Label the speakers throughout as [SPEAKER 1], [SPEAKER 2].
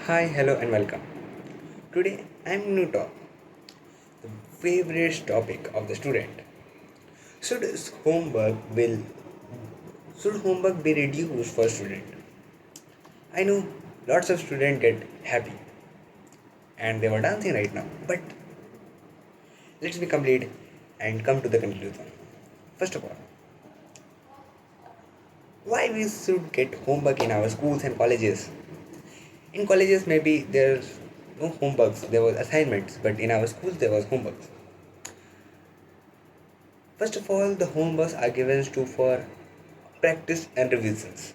[SPEAKER 1] Hi, hello, and welcome. Today I'm going to talk the favorite topic of the student. Should homework will should homework be reduced for student? I know lots of students get happy and they were dancing right now, but let's be complete and come to the conclusion. First of all, why we should get homework in our schools and colleges? In colleges maybe there's no homeworks, there was assignments, but in our schools there was homeworks. First of all, the homeworks are given to for practice and revisions,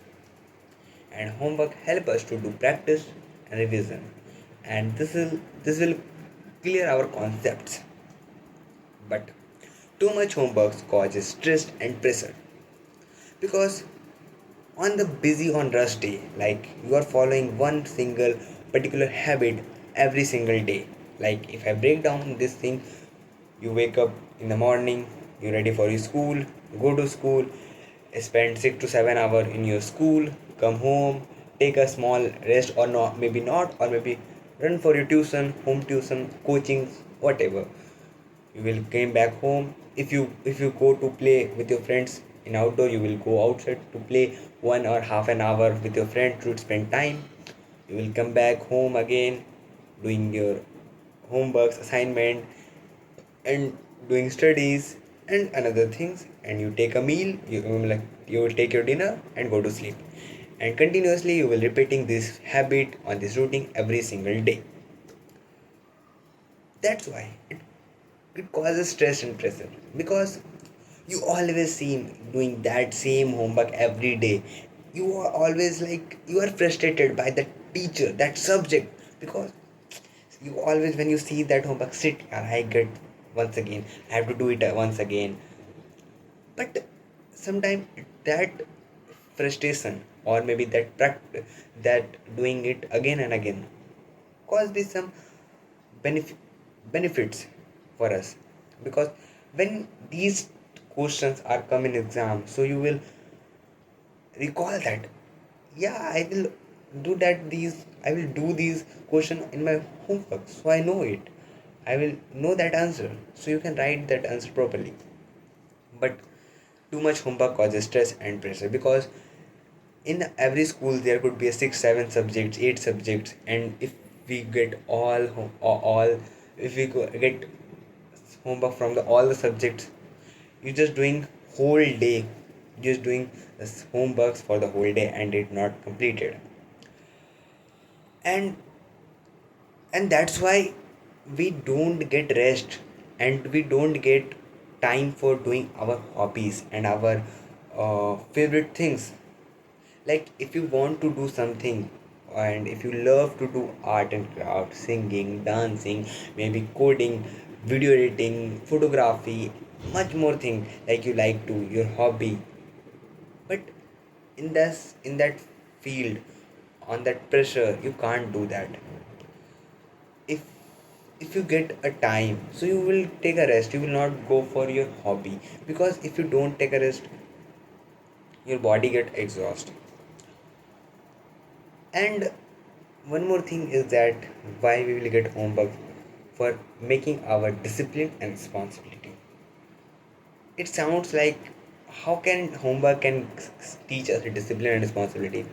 [SPEAKER 1] and homework help us to do practice and revision, and this will clear our concepts. But too much homework causes stress and pressure because on the busy on rush day, like you are following one single particular habit every single day. Like if I break down this thing, you wake up in the morning, you ready for your school, go to school, spend 6 to 7 hours in your school, come home, take a small rest or not, maybe not, or maybe run for your tuition, home tuition, coaching, whatever. You will came back home. If you go to play with your friends in outdoor, you will go outside to play 1 or half an hour with your friend to spend time. You will come back home again, doing your homeworks assignment and doing studies and another things, and you take a meal, you will take your dinner and go to sleep, and continuously you will repeating this habit on this routine every single day. That's why it causes stress and pressure because you always seem doing that same homework every day. You are always like you are frustrated by the teacher, that subject, because you always when you see that homework sit, I get once again, I have to do it once again. But sometimes that frustration or maybe that doing it again and again cause me some benef- benefits for us, because when these questions are come in exam, so you will recall that, yeah, I will do these question in my homework, so I know it, I will know that answer, so you can write that answer properly. But too much homework causes stress and pressure because in every school there could be a 6 7 subjects, 8 subjects, and if we get all if we get homework from all the subjects, you just doing whole day, just doing this homeworks for the whole day and it not completed. And and that's why we don't get rest, and we don't get time for doing our hobbies and our favorite things. Like if you want to do something, and if you love to do art and craft, singing, dancing, maybe coding, video editing, photography, much more thing like you like to your hobby, but in that field, on that pressure, you can't do that. If if you get a time, so you will take a rest, you will not go for your hobby, because if you don't take a rest, your body get exhausted. And one more thing is that why we will get homework for making our discipline and responsibility. It sounds like how can homework can teach us discipline and responsibility?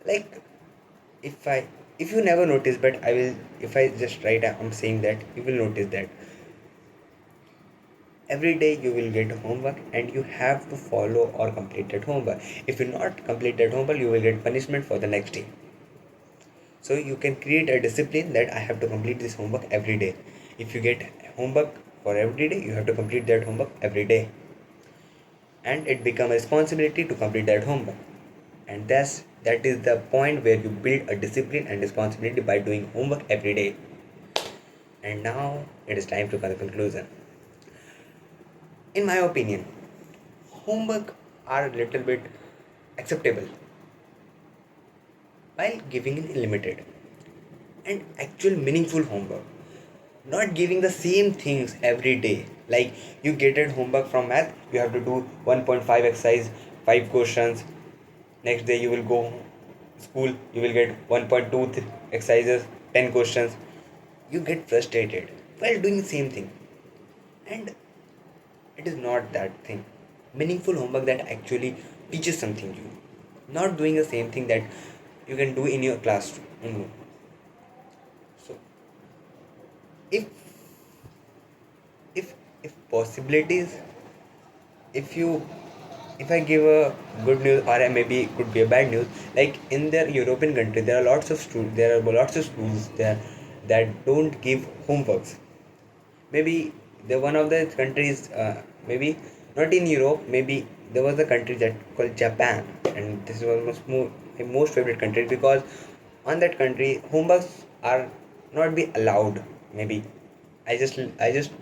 [SPEAKER 1] Like if I if you never notice, but I will, if I just write I'm saying that you will notice that every day you will get homework and you have to follow or complete that homework. If you not complete that homework, you will get punishment for the next day. So you can create a discipline that I have to complete this homework every day. If you get homework for every day, you have to complete that homework every day, and it become a responsibility to complete that homework. And that is the point where you build a discipline and responsibility by doing homework every day. And now it is time to come to the conclusion. In my opinion, homework are a little bit acceptable while giving it limited and actual meaningful homework, not giving the same things every day. Like you get it homework from math, you have to do 1.5 exercise, 5 questions. Next day you will go school you will get 1.2 exercises, 10 questions. You get frustrated while doing the same thing, and it is not that thing. Meaningful homework that actually teaches something to you, not doing the same thing that you can do in your classroom. So if if if possibilities, if you if I give a good news, or maybe it could be a bad news, like in the European country there are lots of schools there that don't give homeworks. Maybe the one of the countries, maybe not in Europe, maybe there was a country that called Japan, and this was my most favorite country, because on that country homeworks are not be allowed. Maybe I just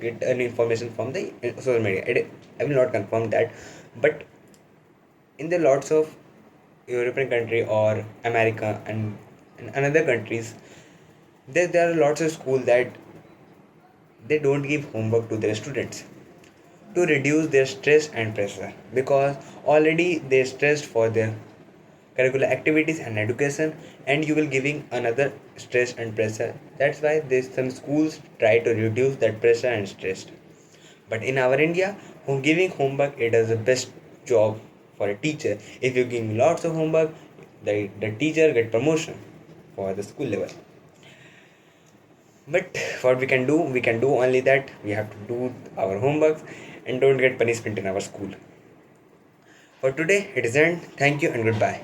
[SPEAKER 1] get an information from the social media. I will not confirm that, but in the lots of European country or America and another countries, there are lots of schools that they don't give homework to their students to reduce their stress and pressure, because already they're stressed for their curricular activities and education, and you will giving another stress and pressure. That's why there's some schools try to reduce that pressure and stress. But in our India, giving homework, it is the best job for a teacher. If you give lots of homework, the teacher get promotion for the school level. But what we can do only that we have to do our homeworks and don't get punishment in our school. For today, it is end. Thank you and goodbye.